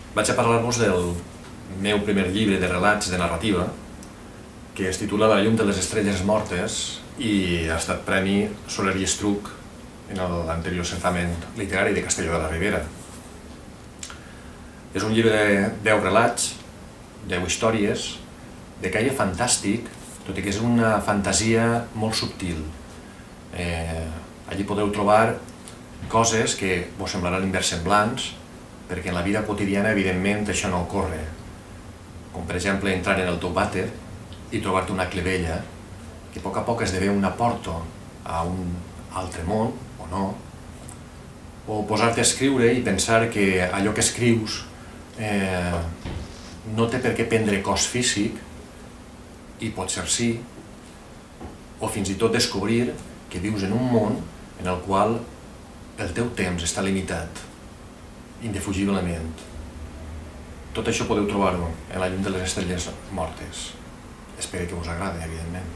Vaig a parlar-vos del meu primer llibre de relats de narrativa, que es titula La llum de les estrelles mortes i ha estat premi Soler i Estruc en l'anterior certamen literari de Castelló de la Ribera. És un llibre de 10 relats, 10 històries, de caire fantàstic, tot i que és una fantasia molt subtil. Allí podeu trobar coses que vos semblaran inversemblants, perquè en la vida quotidiana, evidentment, això no ocorre. Com, per exemple, entrar en el teu vàter i trobar-te una clevella que a poc esdevé una porta a un altre món, o no, o posar-te a escriure i pensar que allò que escrius no té per què prendre cos físic, i potser sí, o fins i tot descobrir que vius en un món en el qual el teu temps està limitat, indefugiblement. Tot això podeu trobar-ho en La llum de les estrelles mortes. Espero que us agradi, evidentment.